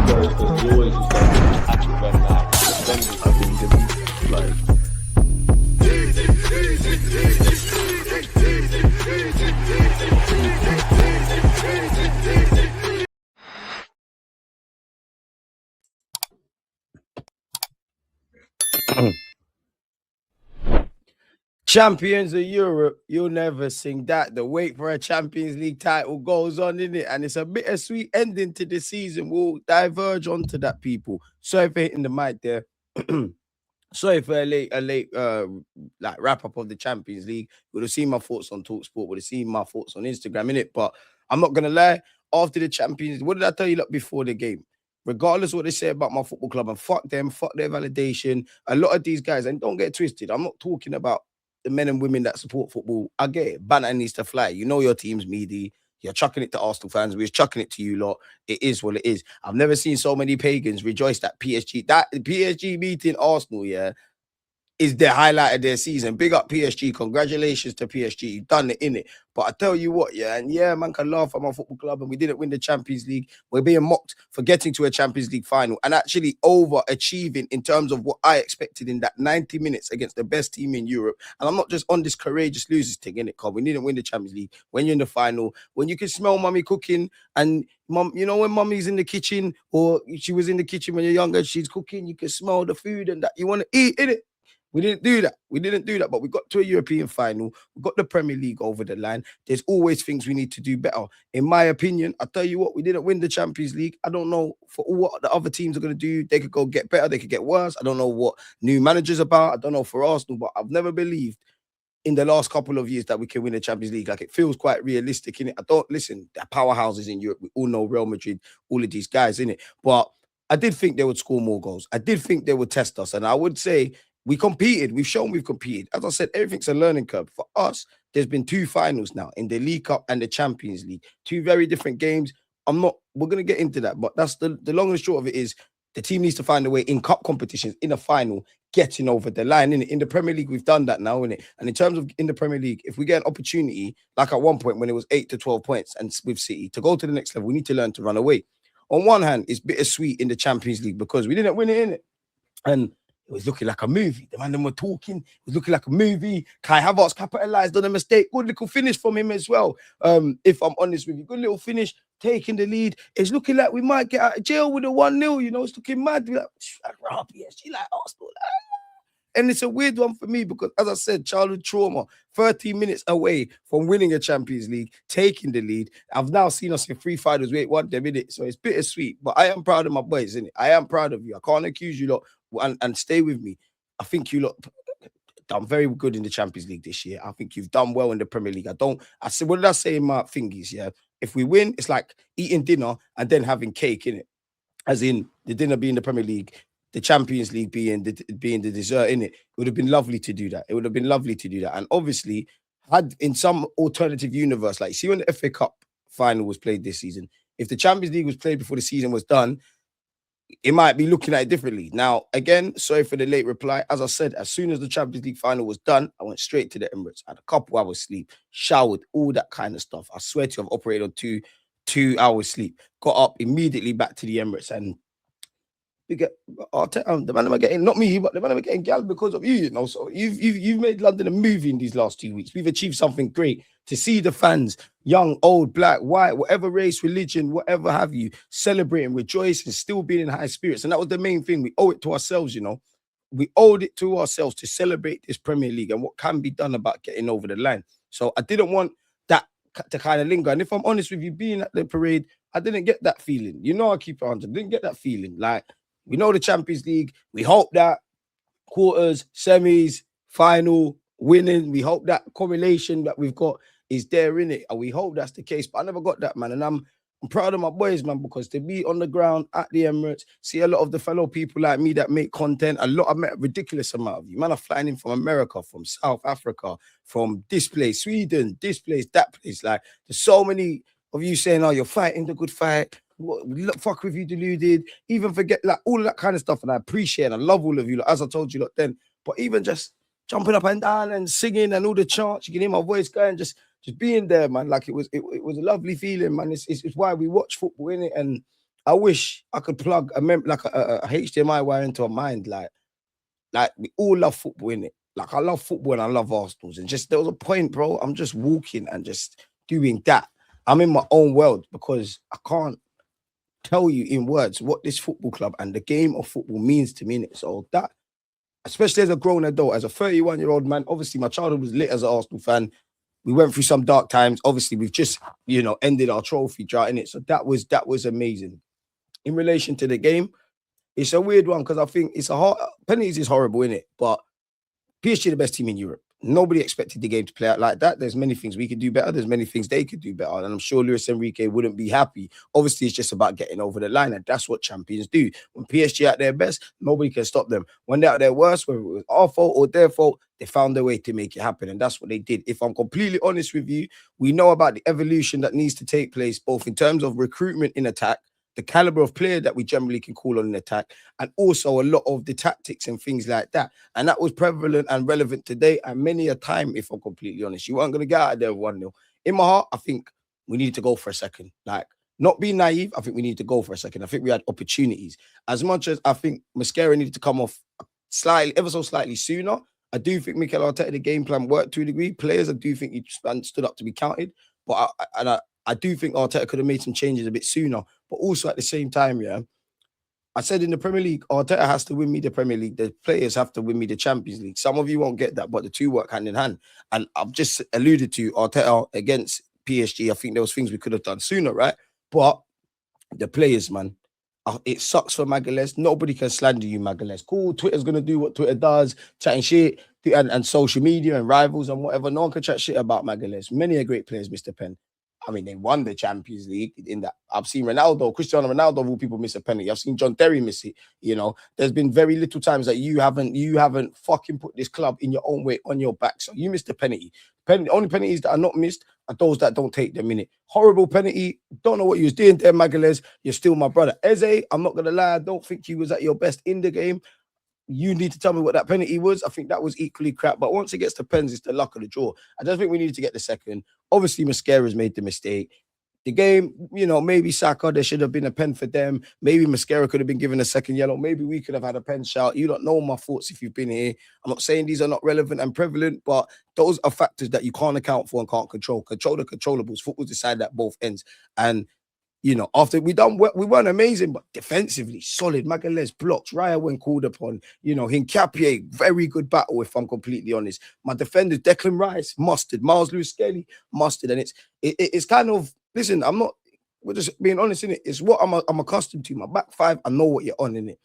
because you always used to happy when like I think like Champions of Europe, you'll never sing that. The wait for a Champions League title goes on, in it, and it's a bittersweet ending to the season. We'll diverge onto that, people. Sorry for hitting the mic there. Sorry for a late like wrap up of the Champions League. Would have seen my thoughts on Talksport, would have seen my thoughts on Instagram, innit? But I'm not gonna lie. After the Champions, what did I tell you like before the game? Regardless of what they say about my football club, and fuck them, fuck their validation. A lot of these guys, and don't get it twisted, I'm not talking about the men and women that support football. I get it. Banner needs to fly. You know your team's meaty. You're chucking it to Arsenal fans. We're chucking it to you lot. It is what it is. I've never seen so many pagans rejoice that PSG meeting Arsenal, yeah, is the highlight of their season. Big up PSG. Congratulations to PSG. You've done it, innit? But I tell you what, yeah, and yeah, man can laugh at my football club and we didn't win the Champions League. We're being mocked for getting to a Champions League final and actually overachieving in terms of what I expected in that 90 minutes against the best team in Europe. And I'm not just on this courageous losers thing, innit, Carl? We didn't win the Champions League. When you're in the final, when you can smell mummy cooking and mum, you know, when mummy's in the kitchen or she was in the kitchen when you're younger, she's cooking, you can smell the food and that you want to eat, innit? We didn't do that. We didn't do that, but we got to a European final. We got the Premier League over the line. There's always things we need to do better. In my opinion, I tell you what, we didn't win the Champions League. I don't know for what the other teams are going to do. They could go get better. They could get worse. I don't know what new managers about. I don't know for Arsenal, but I've never believed in the last couple of years that we can win the Champions League. Like, it feels quite realistic, innit? I don't listen. They're powerhouses in Europe. We all know Real Madrid, all of these guys, innit? But I did think they would score more goals. I did think they would test us. And I would say we competed. We've shown we've competed. As I said, everything's a learning curve. For us, there's been 2 finals now in the League Cup and the Champions League. 2 very different games. We're going to get into that. But that's the long and short of it is the team needs to find a way in cup competitions, in a final, getting over the line. Innit? In the Premier League, we've done that now, innit? And in terms of in the Premier League, if we get an opportunity, like at one point when it was 8 to 12 points and with City, to go to the next level, we need to learn to run away. On one hand, it's bittersweet in the Champions League because we didn't win it, innit? And it was looking like a movie. The man them were talking. It was looking like a movie. Kai Havertz capitalized on a mistake. Good little finish from him as well. If I'm honest with you, good little finish, taking the lead. It's looking like we might get out of jail with a 1-0. You know, it's looking mad. We're like, she like Arsenal. And it's a weird one for me because, as I said, childhood trauma, 30 minutes away from winning a Champions League, taking the lead. I've now seen us in 3 finals. We ain't won them, innit? So it's bittersweet. But I am proud of my boys, innit? I am proud of you. I can't accuse you lot. And stay with me. I think you lot done very good in the Champions League this year. I think you've done well in the Premier League. I said, what did I say in my thingies? Yeah. If we win, it's like eating dinner and then having cake, innit? As in the dinner being the Premier League, the Champions League being the dessert, innit? It would have been lovely to do that. It would have been lovely to do that. And obviously, had in some alternative universe, like see when the FA Cup final was played this season, if the Champions League was played before the season was done, it might be looking at it differently. Now, again, sorry for the late reply. As I said, as soon as the Champions League final was done, I went straight to the Emirates. I had a couple hours sleep, showered, all that kind of stuff. I swear to you, I've operated on two hours sleep. Got up immediately back to the Emirates and we get Arteta, the man am getting, not me, but the man am getting gal because of you, you know. So you've made London a movie in these last 2 weeks. We've achieved something great to see the fans, young, old, black, white, whatever race, religion, whatever have you, celebrating, rejoicing, still being in high spirits. And that was the main thing. We owe it to ourselves, you know. We owed it to ourselves to celebrate this Premier League and what can be done about getting over the line. So I didn't want that to kind of linger. And if I'm honest with you, being at the parade, I didn't get that feeling. You know, I keep it 100. Didn't get that feeling. Like, we know the Champions League. We hope that quarters, semis, final, winning. We hope that correlation that we've got is there in it. And we hope that's the case. But I never got that, man. And I'm proud of my boys, man, because to be on the ground at the Emirates, see a lot of the fellow people like me that make content, I met a ridiculous amount of you. Man, are flying in from America, from South Africa, from this place, Sweden, this place, that place. Like, there's so many of you saying, oh, you're fighting the good fight. Fuck with you, deluded. Even forget like all of that kind of stuff, and I appreciate and I love all of you, like, as I told you then. But even just jumping up and down and singing and all the chants, you can hear my voice going, just being there, man. Like it was a lovely feeling, man. It's why we watch football, innit? And I wish I could plug a HDMI wire into a mind. Like we all love football, innit? Like I love football and I love Arsenal's. And just there was a point, bro. I'm just walking and just doing that. I'm in my own world because I can't tell you in words what this football club and the game of football means to me. Innit? So that, especially as a grown adult, as a 31-year-old man, obviously my childhood was lit as an Arsenal fan. We went through some dark times. Obviously, we've just, ended our trophy drought in it. So that was amazing. In relation to the game, it's a weird one because I think it's penalties is horrible in it, but PSG the best team in Europe. Nobody expected the game to play out like that. There's many things we could do better. There's many things they could do better. And I'm sure Luis Enrique wouldn't be happy. Obviously, it's just about getting over the line. And that's what champions do. When PSG at their best, nobody can stop them. When they're at their worst, whether it was our fault or their fault, they found a way to make it happen. And that's what they did. If I'm completely honest with you, we know about the evolution that needs to take place, both in terms of recruitment in attack, the caliber of player that we generally can call on an attack, and also a lot of the tactics and things like that. And that was prevalent and relevant today. And many a time, if I'm completely honest, you weren't going to get out of there 1-0. In my heart, I think we need to go for a second. Like, not be naive, I think we need to go for a second. I think we had opportunities. As much as I think Mascara needed to come off ever so slightly sooner, I do think Mikel Arteta, the game plan worked to a degree. Players, I do think he stood up to be counted. But I do think Arteta could have made some changes a bit sooner. But also at the same time, yeah, I said in the Premier League, Arteta has to win me the Premier League. The players have to win me the Champions League. Some of you won't get that, but the two work hand in hand. And I've just alluded to Arteta against PSG. I think there was things we could have done sooner, right? But the players, man, it sucks for Magalhaes. Nobody can slander you, Magalhaes. Cool, Twitter's going to do what Twitter does, chatting shit, and social media and rivals and whatever. No one can chat shit about Magalhaes. Many are great players, Mr. Penn. I mean, they won the Champions League in that. I've seen Cristiano Ronaldo, of all people, miss a penalty. I've seen John Terry miss it. There's been very little times that you haven't fucking put this club in your own way on your back. So you missed the penalty. Only penalties that are not missed are those that don't take the minute. Horrible penalty. Don't know what you was doing there, Magalhaes. You're still my brother. Eze, I'm not gonna lie. I don't think you was at your best in the game. You need to tell me what that penalty was. I think that was equally crap. But once it gets to pens, it's the luck of the draw. I just think we needed to get the second. Obviously, Mascara's made the mistake. The game, maybe Saka, there should have been a pen for them. Maybe Mascara could have been given a second yellow. Maybe we could have had a pen shout. You don't know my thoughts if you've been here. I'm not saying these are not relevant and prevalent, but those are factors that you can't account for and can't control. Control the controllables. Football decided at both ends. And after we weren't amazing, but defensively solid. Magalhaes blocks. Raya when called upon. Hincapié, very good battle, if I'm completely honest. My defenders, Declan Rice, mustard. Miles Lewis-Skelly, mustard. And it's kind of, listen, we're just being honest, innit? It's what I'm accustomed to. My back five, I know what you're on, innit?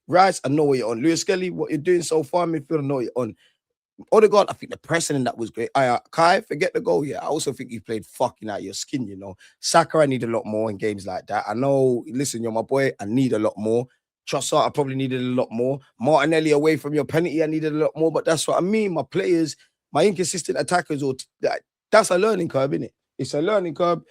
Rice, I know what you're on. Lewis-Skelly, what you're doing so far, midfield, I know what you're on. Odegaard, I think the pressing in that was great. Kai, forget the goal. Yeah, I also think you played fucking out your skin, Saka, I need a lot more in games like that. I know, listen, you're my boy. I need a lot more. Trossard, I probably needed a lot more. Martinelli, away from your penalty, I needed a lot more. But that's what I mean. My players, my inconsistent attackers, that's a learning curve, isn't it? It's a learning curve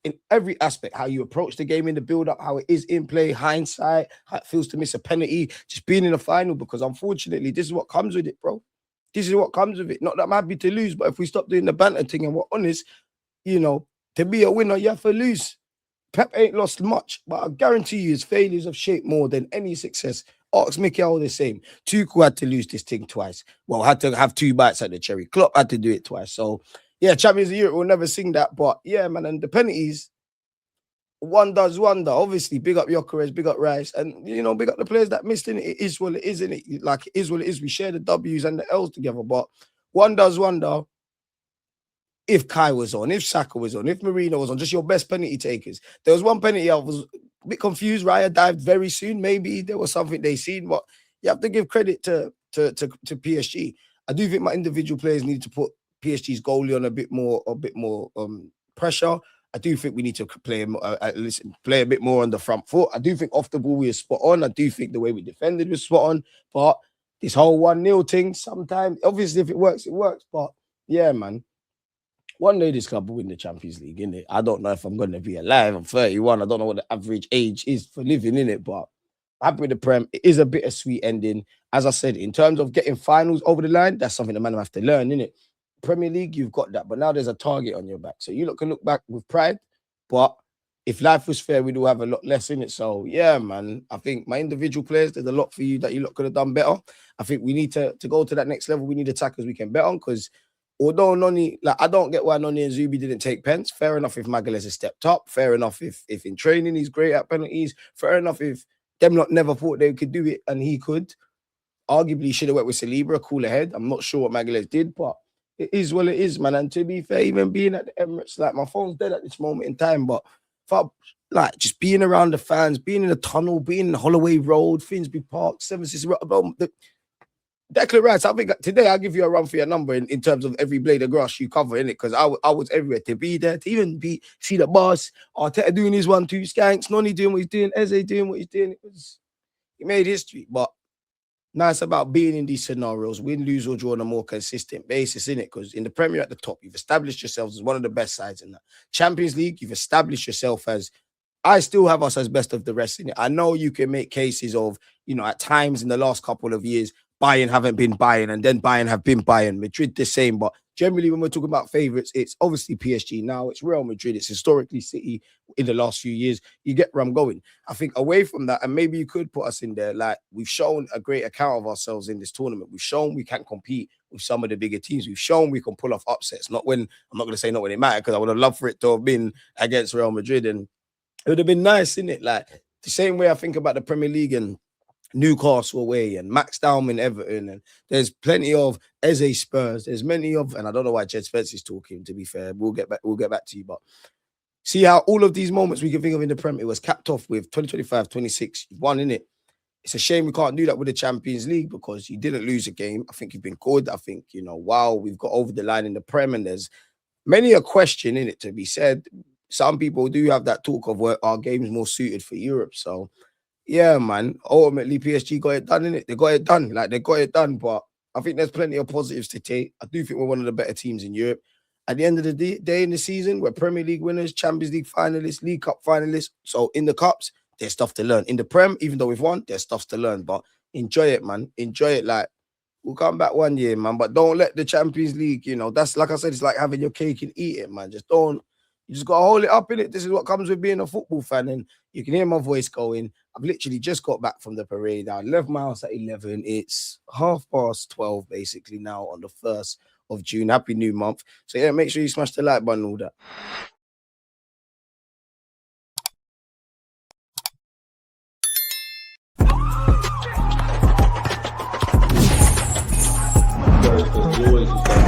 in every aspect, how you approach the game in the build-up, how it is in play, hindsight, how it feels to miss a penalty, just being in the final, because unfortunately, this is what comes with it, bro. This is what comes with it. Not that I'm happy to lose, but if we stop doing the banter thing and we're honest, to be a winner, you have to lose. Pep ain't lost much, but I guarantee you his failures have shaped more than any success. Ask Mikel the same. Tuchel had to lose this thing twice. Well, had to have 2 bites at the cherry. Klopp had to do it twice. So, yeah, Champions of Europe will never sing that. But, yeah, man, and the penalties, one does wonder. Obviously, big up Gyökeres, big up Rice, and big up the players that missed in it. It is what it is, isn't it? Like, it is what it is. We share the W's and the L's together, but one does wonder if Kai was on, if Saka was on, if Marino was on, just your best penalty takers. There was one penalty I was a bit confused. Raya dived very soon. Maybe there was something they seen, but you have to give credit to PSG. I do think my individual players need to put PSG's goalie on a bit more pressure. I do think we need to play a bit more on the front foot. I do think off the ball we were spot on. I do think the way we defended was spot on. But this whole 1-0 thing, sometimes, obviously, if it works, it works. But yeah, man, one day this club will win the Champions League, innit? I don't know if I'm going to be alive. I'm 31. I don't know what the average age is for living, innit? But happy with the Prem. It is a bittersweet ending. As I said, in terms of getting finals over the line, that's something the man have to learn, innit? Premier League, you've got that, but now there's a target on your back. So you can look back with pride, but if life was fair, we'd all have a lot less in it. So yeah, man, I think my individual players, there's a lot for you that you lot could have done better. I think we need to go to that next level. We need attackers we can bet on, because although Noni, like, I don't get why Noni and Zubi didn't take pens. Fair enough if Magalhaes has stepped up. Fair enough if in training he's great at penalties. Fair enough if them lot never thought they could do it and he could. Arguably, he should have went with Saliba, cool ahead. I'm not sure what Magalhaes did, but it is what it is, man. And to be fair, even being at the Emirates, like, my phone's dead at this moment in time, but like, just being around the fans, being in the tunnel, being in Holloway Road, Finsbury Park, 76 Declan Rice, I think today I'll give you a run for your number in terms of every blade of grass you cover in it, because I was everywhere to be there, to even see the boss, Arteta doing his 1-2 skanks, Noni doing what he's doing, Eze doing what he's doing. He made history. But now it's about being in these scenarios, win, lose, or draw on a more consistent basis, in it. Because in the Premier at the top, you've established yourselves as one of the best sides in that. Champions League, you've established yourself as, I still have us as best of the rest in it. I know you can make cases of, at times in the last couple of years, Bayern haven't been Bayern, and then Bayern have been Bayern. Madrid the same, but generally when we're talking about favourites, it's obviously PSG now, it's Real Madrid, it's historically City in the last few years. You get where I'm going. I think away from that, and maybe you could put us in there, like, we've shown a great account of ourselves in this tournament. We've shown we can compete with some of the bigger teams. We've shown we can pull off upsets. I'm not going to say not when it mattered, because I would have loved for it to have been against Real Madrid, and it would have been nice, innit? Like, the same way I think about the Premier League and Newcastle away and Max Dowman Everton, and there's plenty of Eze Spurs. There's many of, and I don't know why Jed Spence is talking, to be fair. We'll get back to you, but see how all of these moments we can think of in the Premier, it was capped off with 2025, 26. You've won, innit? It's a shame we can't do that with the Champions League, because you didn't lose a game. I think you've been good. I think, wow, we've got over the line in the Prem, and there's many a question in it to be said. Some people do have that talk of where our game's more suited for Europe. So yeah, man, ultimately PSG got it done, innit? They got it done. Like, they got it done, but I think there's plenty of positives to take. I do think we're one of the better teams in Europe. At the end of the day in the season, we're Premier League winners, Champions League finalists, League Cup finalists. So in the Cups, there's stuff to learn. In the Prem, even though we've won, there's stuff to learn. But enjoy it, man. Enjoy it. Like, we'll come back one year, man. But don't let the Champions League, that's, like I said, it's like having your cake and eat it, man. You just got to hold it up, in it. This is what comes with being a football fan. And you can hear my voice going. I've literally just got back from the parade. I left my house at 11. It's 12:30, basically, now on the 1st of June. Happy new month. So yeah, make sure you smash the like button and all that. Because you always